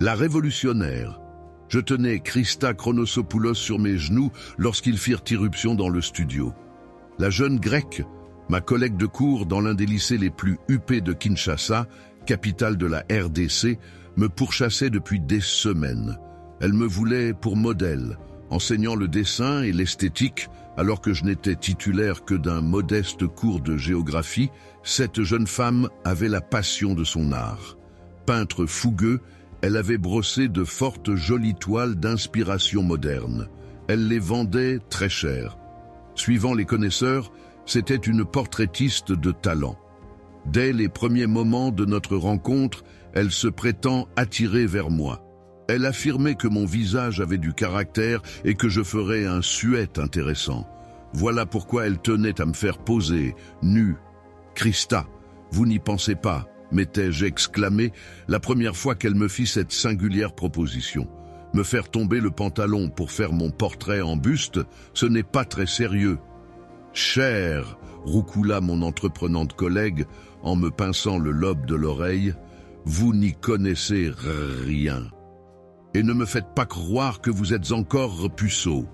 La révolutionnaire. Je tenais Christa Chronosopoulos sur mes genoux lorsqu'ils firent irruption dans le studio. La jeune grecque, ma collègue de cours dans l'un des lycées les plus huppés de Kinshasa, capitale de la RDC, me pourchassait depuis des semaines. Elle me voulait pour modèle, enseignant le dessin et l'esthétique, alors que je n'étais titulaire que d'un modeste cours de géographie. Cette jeune femme avait la passion de son art. Peintre fougueux, elle avait brossé de fortes jolies toiles d'inspiration moderne. Elle les vendait très cher. Suivant les connaisseurs, c'était une portraitiste de talent. Dès les premiers moments de notre rencontre, elle se prétend attirée vers moi. Elle affirmait que mon visage avait du caractère et que je ferais un suet intéressant. Voilà pourquoi elle tenait à me faire poser, nue. « Christa, vous n'y pensez pas ?» m'étais-je exclamé la première fois qu'elle me fit cette singulière proposition. Me faire tomber le pantalon pour faire mon portrait en buste, ce n'est pas très sérieux. « Cher !» roucoula mon entreprenante collègue en me pinçant le lobe de l'oreille, « vous n'y connaissez rien. Et ne me faites pas croire que vous êtes encore puceau.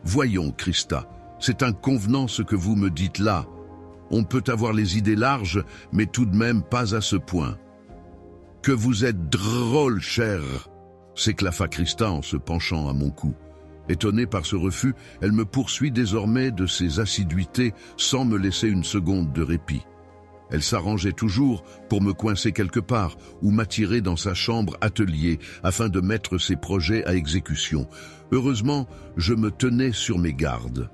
Voyons, Christa, c'est inconvenant ce que vous me dites là. On peut avoir les idées larges, mais tout de même pas à ce point. »« Que vous êtes drôle, cher !» s'éclaffa Christa en se penchant à mon cou. Étonnée par ce refus, elle me poursuit désormais de ses assiduités sans me laisser une seconde de répit. Elle s'arrangeait toujours pour me coincer quelque part ou m'attirer dans sa chambre atelier afin de mettre ses projets à exécution. Heureusement, je me tenais sur mes gardes.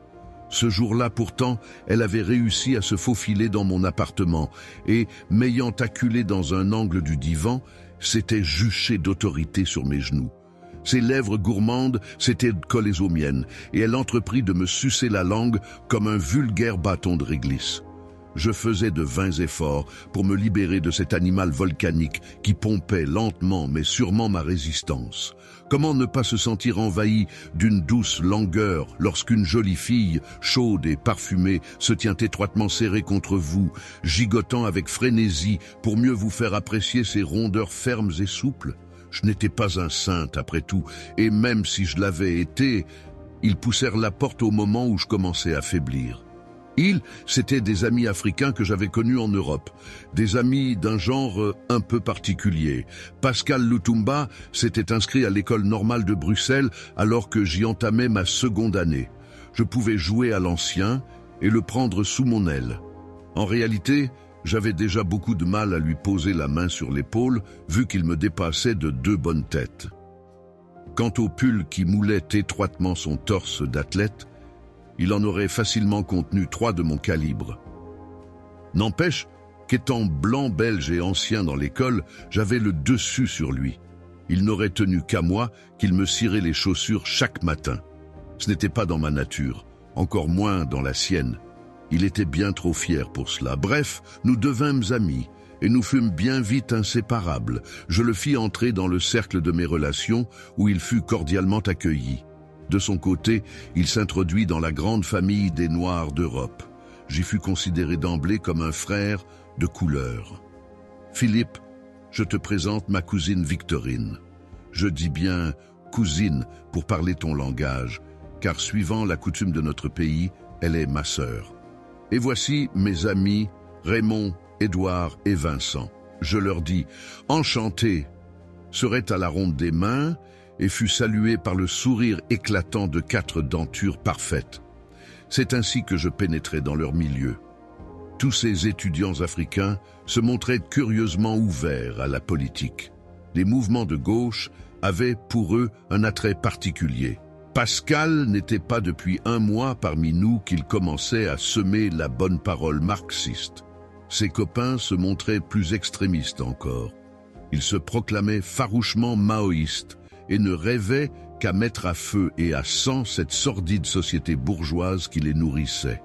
Ce jour-là, pourtant, elle avait réussi à se faufiler dans mon appartement et, m'ayant acculé dans un angle du divan, s'était juchée d'autorité sur mes genoux. Ses lèvres gourmandes s'étaient collées aux miennes et elle entreprit de me sucer la langue comme un vulgaire bâton de réglisse. Je faisais de vains efforts pour me libérer de cet animal volcanique qui pompait lentement mais sûrement ma résistance. Comment ne pas se sentir envahi d'une douce langueur lorsqu'une jolie fille, chaude et parfumée, se tient étroitement serrée contre vous, gigotant avec frénésie pour mieux vous faire apprécier ses rondeurs fermes et souples? Je n'étais pas un saint après tout, et même si je l'avais été, ils poussèrent la porte au moment où je commençais à faiblir. Ils, c'étaient des amis africains que j'avais connus en Europe, des amis d'un genre un peu particulier. Pascal Lutumba s'était inscrit à l'école normale de Bruxelles alors que j'y entamais ma seconde année. Je pouvais jouer à l'ancien et le prendre sous mon aile. En réalité, j'avais déjà beaucoup de mal à lui poser la main sur l'épaule, vu qu'il me dépassait de 2 bonnes têtes. Quant au pull qui moulait étroitement son torse d'athlète, il en aurait facilement contenu 3 de mon calibre. N'empêche qu'étant blanc, belge et ancien dans l'école, j'avais le dessus sur lui. Il n'aurait tenu qu'à moi qu'il me cirait les chaussures chaque matin. Ce n'était pas dans ma nature, encore moins dans la sienne. Il était bien trop fier pour cela. Bref, nous devînmes amis, et nous fûmes bien vite inséparables. Je le fis entrer dans le cercle de mes relations, où il fut cordialement accueilli. De son côté, il s'introduit dans la grande famille des Noirs d'Europe. J'y fus considéré d'emblée comme un frère de couleur. Philippe, je te présente ma cousine Victorine. Je dis bien cousine pour parler ton langage, car suivant la coutume de notre pays, elle est ma sœur. Et voici mes amis Raymond, Édouard et Vincent. Je leur dis « Enchanté » serait à la ronde des mains et fut salué par le sourire éclatant de 4 dentures parfaites. C'est ainsi que je pénétrai dans leur milieu. Tous ces étudiants africains se montraient curieusement ouverts à la politique. Les mouvements de gauche avaient pour eux un attrait particulier. Pascal n'était pas depuis 1 mois parmi nous qu'il commençait à semer la bonne parole marxiste. Ses copains se montraient plus extrémistes encore. Ils se proclamaient farouchement maoïstes et ne rêvaient qu'à mettre à feu et à sang cette sordide société bourgeoise qui les nourrissait.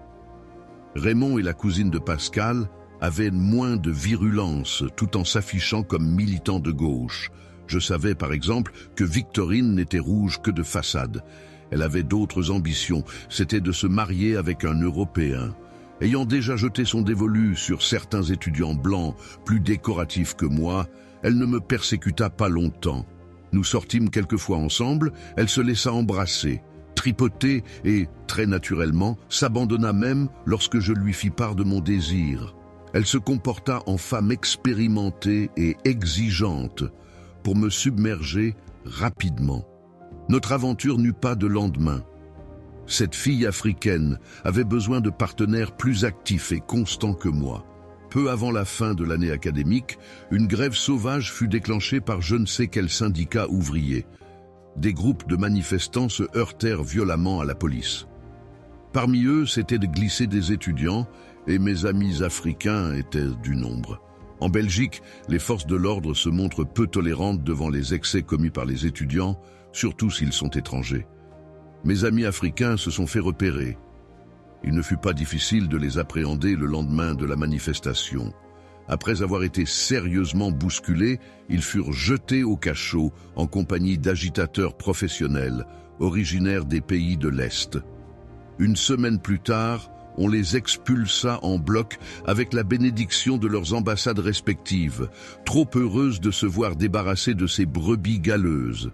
Raymond et la cousine de Pascal avaient moins de virulence tout en s'affichant comme militants de gauche. Je savais par exemple que Victorine n'était rouge que de façade. Elle avait d'autres ambitions, c'était de se marier avec un Européen. Ayant déjà jeté son dévolu sur certains étudiants blancs plus décoratifs que moi, elle ne me persécuta pas longtemps. Nous sortîmes quelquefois ensemble, elle se laissa embrasser, tripoter et, très naturellement, s'abandonna même lorsque je lui fis part de mon désir. Elle se comporta en femme expérimentée et exigeante pour me submerger rapidement. Notre aventure n'eut pas de lendemain. Cette fille africaine avait besoin de partenaires plus actifs et constants que moi. Peu avant la fin de l'année académique, une grève sauvage fut déclenchée par je ne sais quel syndicat ouvrier. Des groupes de manifestants se heurtèrent violemment à la police. Parmi eux, c'étaient de glisser des étudiants, et mes amis africains étaient du nombre. En Belgique, les forces de l'ordre se montrent peu tolérantes devant les excès commis par les étudiants, surtout s'ils sont étrangers. Mes amis africains se sont fait repérer. Il ne fut pas difficile de les appréhender le lendemain de la manifestation. Après avoir été sérieusement bousculés, ils furent jetés au cachot en compagnie d'agitateurs professionnels, originaires des pays de l'Est. Une semaine plus tard, on les expulsa en bloc avec la bénédiction de leurs ambassades respectives, trop heureuses de se voir débarrassées de ces brebis galeuses.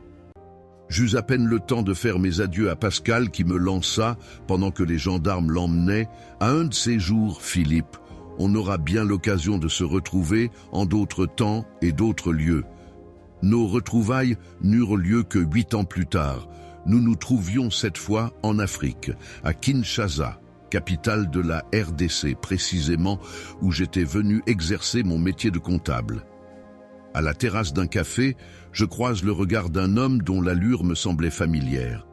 J'eus à peine le temps de faire mes adieux à Pascal qui me lança, pendant que les gendarmes l'emmenaient, à un de ces jours, Philippe, on aura bien l'occasion de se retrouver en d'autres temps et d'autres lieux. Nos retrouvailles n'eurent lieu que 8 ans plus tard. Nous nous trouvions cette fois en Afrique, à Kinshasa, capitale de la RDC, précisément où j'étais venu exercer mon métier de comptable. À la terrasse d'un café, je croise le regard d'un homme dont l'allure me semblait familière.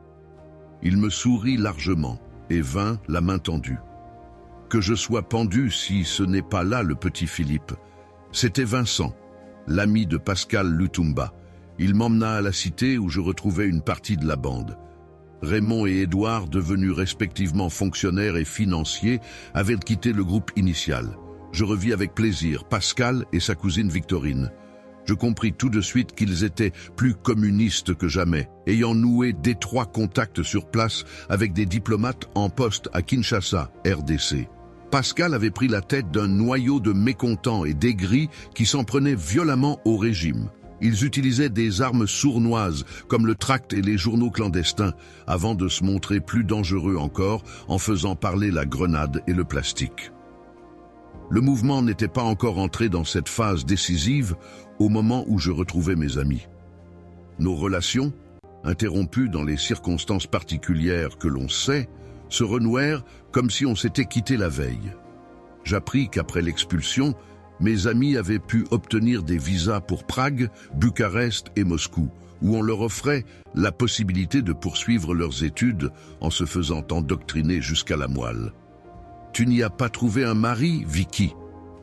Il me sourit largement et vint, la main tendue. Que je sois pendu si ce n'est pas là le petit Philippe. C'était Vincent, l'ami de Pascal Lutumba. Il m'emmena à la cité où je retrouvais une partie de la bande. Raymond et Édouard, devenus respectivement fonctionnaires et financiers, avaient quitté le groupe initial. Je revis avec plaisir Pascal et sa cousine Victorine. Je compris tout de suite qu'ils étaient plus communistes que jamais, ayant noué d'étroits contacts sur place avec des diplomates en poste à Kinshasa, RDC. Pascal avait pris la tête d'un noyau de mécontents et d'aigris qui s'en prenaient violemment au régime. Ils utilisaient des armes sournoises, comme le tract et les journaux clandestins, avant de se montrer plus dangereux encore en faisant parler la grenade et le plastique. Le mouvement n'était pas encore entré dans cette phase décisive au moment où je retrouvais mes amis. Nos relations, interrompues dans les circonstances particulières que l'on sait, se renouèrent comme si on s'était quitté la veille. J'appris qu'après l'expulsion, mes amis avaient pu obtenir des visas pour Prague, Bucarest et Moscou, où on leur offrait la possibilité de poursuivre leurs études en se faisant endoctriner jusqu'à la moelle. « Tu n'y as pas trouvé un mari, Vicky ?»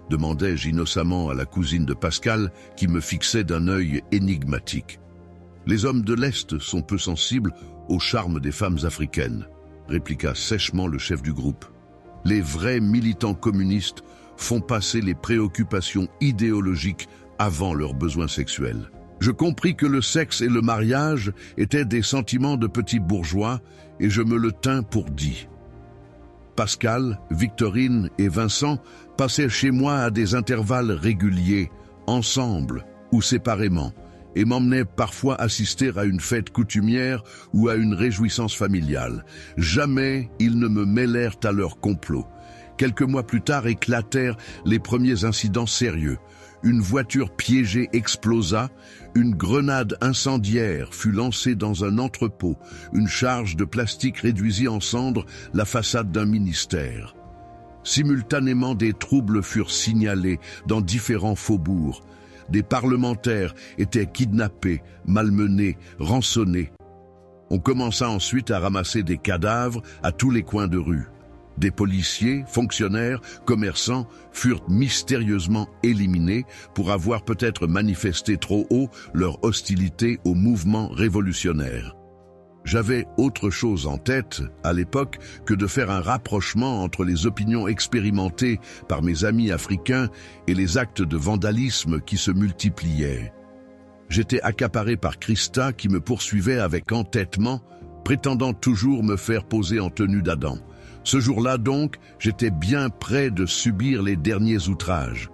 demandai-je innocemment à la cousine de Pascal qui me fixait d'un œil énigmatique. « Les hommes de l'Est sont peu sensibles au charme des femmes africaines », répliqua sèchement le chef du groupe. « Les vrais militants communistes font passer les préoccupations idéologiques avant leurs besoins sexuels. » Je compris que le sexe et le mariage étaient des sentiments de petits bourgeois et je me le tins pour dit. Pascal, Victorine et Vincent passaient chez moi à des intervalles réguliers, ensemble ou séparément, et m'emmenaient parfois assister à une fête coutumière ou à une réjouissance familiale. Jamais ils ne me mêlèrent à leur complot. Quelques mois plus tard éclatèrent les premiers incidents sérieux. Une voiture piégée explosa, une grenade incendiaire fut lancée dans un entrepôt, une charge de plastique réduisit en cendres la façade d'un ministère. Simultanément, des troubles furent signalés dans différents faubourgs. Des parlementaires étaient kidnappés, malmenés, rançonnés. On commença ensuite à ramasser des cadavres à tous les coins de rue. Des policiers, fonctionnaires, commerçants furent mystérieusement éliminés pour avoir peut-être manifesté trop haut leur hostilité au mouvement révolutionnaire. J'avais autre chose en tête, à l'époque, que de faire un rapprochement entre les opinions expérimentées par mes amis africains et les actes de vandalisme qui se multipliaient. J'étais accaparé par Christa qui me poursuivait avec entêtement, prétendant toujours me faire poser en tenue d'Adam. Ce jour-là donc, j'étais bien près de subir les derniers outrages.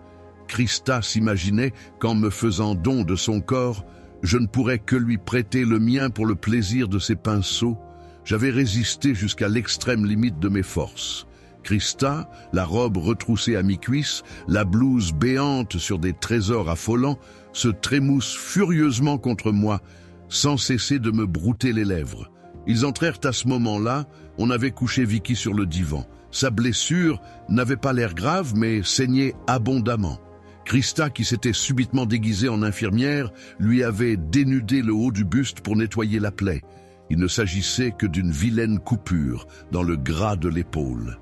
Christa s'imaginait qu'en me faisant don de son corps, Je ne pourrais que lui prêter le mien pour le plaisir de ses pinceaux. J'avais résisté jusqu'à l'extrême limite de mes forces. Christa, la robe retroussée à mi-cuisse, la blouse béante sur des trésors affolants, se trémoussent furieusement contre moi, sans cesser de me brouter les lèvres. Ils entrèrent à ce moment-là, on avait couché Vicky sur le divan. Sa blessure n'avait pas l'air grave, mais saignait abondamment. Christa, qui s'était subitement déguisée en infirmière, lui avait dénudé le haut du buste pour nettoyer la plaie. Il ne s'agissait que d'une vilaine coupure dans le gras de l'épaule.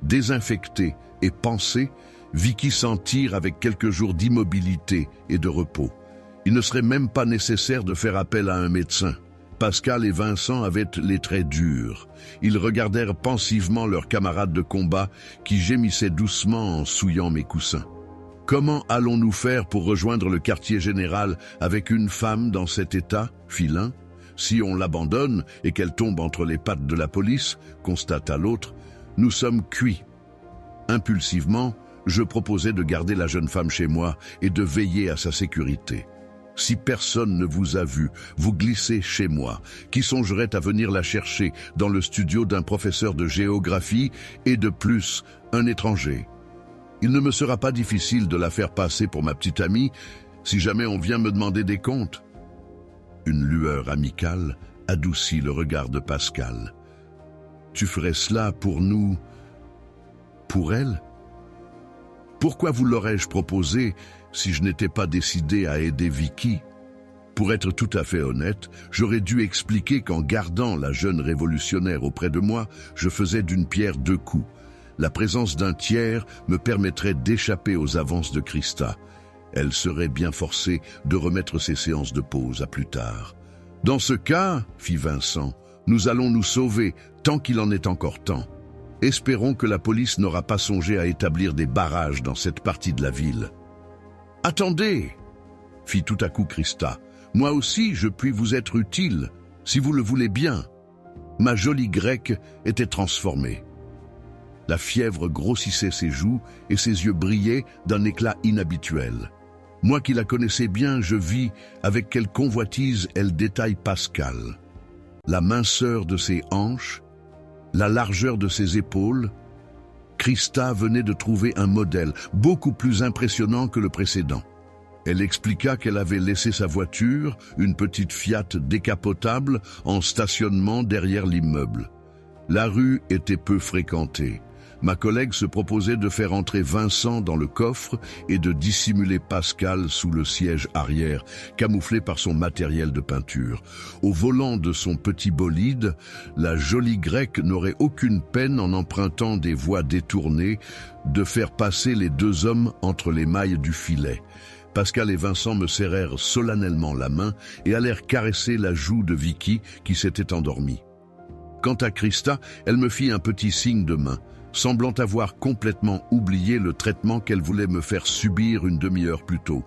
Désinfectée et pansée, Vicky s'en tire avec quelques jours d'immobilité et de repos. Il ne serait même pas nécessaire de faire appel à un médecin. Pascal et Vincent avaient les traits durs. Ils regardèrent pensivement leurs camarades de combat qui gémissaient doucement en souillant mes coussins. Comment allons-nous faire pour rejoindre le quartier général avec une femme dans cet état, fit l'un. Si on l'abandonne et qu'elle tombe entre les pattes de la police, constata l'autre, nous sommes cuits. Impulsivement, je proposais de garder la jeune femme chez moi et de veiller à sa sécurité. Si personne ne vous a vu, vous glissez chez moi. Qui songerait à venir la chercher dans le studio d'un professeur de géographie et de plus, un étranger? Il ne me sera pas difficile de la faire passer pour ma petite amie si jamais on vient me demander des comptes. Une lueur amicale adoucit le regard de Pascal. Tu ferais cela pour nous, pour elle? Pourquoi vous l'aurais-je proposé si je n'étais pas décidé à aider Vicky? Pour être tout à fait honnête, j'aurais dû expliquer qu'en gardant la jeune révolutionnaire auprès de moi, je faisais d'une pierre deux coups. La présence d'un tiers me permettrait d'échapper aux avances de Christa. Elle serait bien forcée de remettre ses séances de pause à plus tard. Dans ce cas, fit Vincent, nous allons nous sauver tant qu'il en est encore temps. Espérons que la police n'aura pas songé à établir des barrages dans cette partie de la ville. Attendez, fit tout à coup Christa. Moi aussi, je puis vous être utile, si vous le voulez bien. Ma jolie grecque était transformée. La fièvre grossissait ses joues et ses yeux brillaient d'un éclat inhabituel. Moi qui la connaissais bien, je vis avec quelle convoitise elle détaille Pascal. La minceur de ses hanches, la largeur de ses épaules. Christa venait de trouver un modèle beaucoup plus impressionnant que le précédent. Elle expliqua qu'elle avait laissé sa voiture, une petite Fiat décapotable, en stationnement derrière l'immeuble. La rue était peu fréquentée. Ma collègue se proposait de faire entrer Vincent dans le coffre et de dissimuler Pascal sous le siège arrière, camouflé par son matériel de peinture. Au volant de son petit bolide, la jolie grecque n'aurait aucune peine en empruntant des voies détournées de faire passer les deux hommes entre les mailles du filet. Pascal et Vincent me serrèrent solennellement la main et allèrent caresser la joue de Vicky qui s'était endormie. Quant à Christa, elle me fit un petit signe de main, semblant avoir complètement oublié le traitement qu'elle voulait me faire subir une demi-heure plus tôt.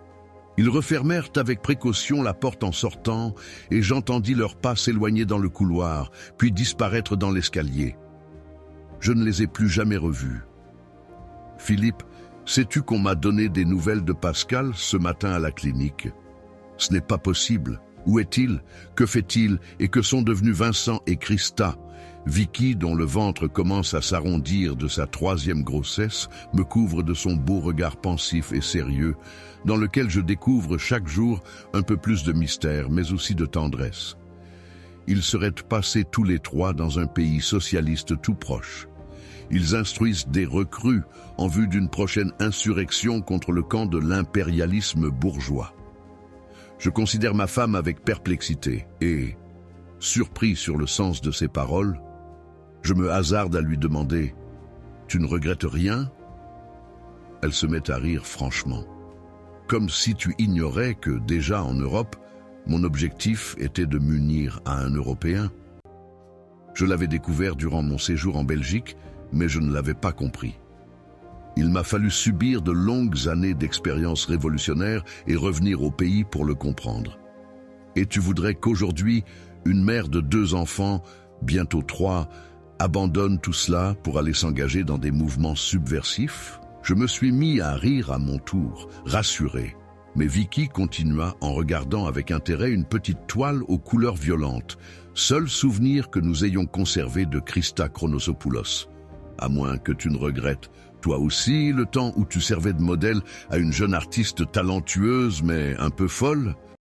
Ils refermèrent avec précaution la porte en sortant et j'entendis leurs pas s'éloigner dans le couloir, puis disparaître dans l'escalier. Je ne les ai plus jamais revus. Philippe, sais-tu qu'on m'a donné des nouvelles de Pascal ce matin à la clinique? Ce n'est pas possible. Où est-il? Que fait-il? Et que sont devenus Vincent et Christa? Vicky, dont le ventre commence à s'arrondir de sa 3e grossesse, me couvre de son beau regard pensif et sérieux, dans lequel je découvre chaque jour un peu plus de mystère, mais aussi de tendresse. Ils seraient passés tous les trois dans un pays socialiste tout proche. Ils instruisent des recrues en vue d'une prochaine insurrection contre le camp de l'impérialisme bourgeois. Je considère ma femme avec perplexité et, surpris sur le sens de ses paroles, je me hasarde à lui demander « Tu ne regrettes rien ?» Elle se met à rire franchement. Comme si tu ignorais que déjà en Europe, mon objectif était de m'unir à un Européen. Je l'avais découvert durant mon séjour en Belgique, mais je ne l'avais pas compris. Il m'a fallu subir de longues années d'expérience révolutionnaire et revenir au pays pour le comprendre. Et tu voudrais qu'aujourd'hui, une mère de 2 enfants, bientôt 3, abandonne tout cela pour aller s'engager dans des mouvements subversifs? Je me suis mis à rire à mon tour, rassuré. Mais Vicky continua en regardant avec intérêt une petite toile aux couleurs violentes, seul souvenir que nous ayons conservé de Christa Chronosopoulos. À moins que tu ne regrettes, toi aussi, le temps où tu servais de modèle à une jeune artiste talentueuse mais un peu folle?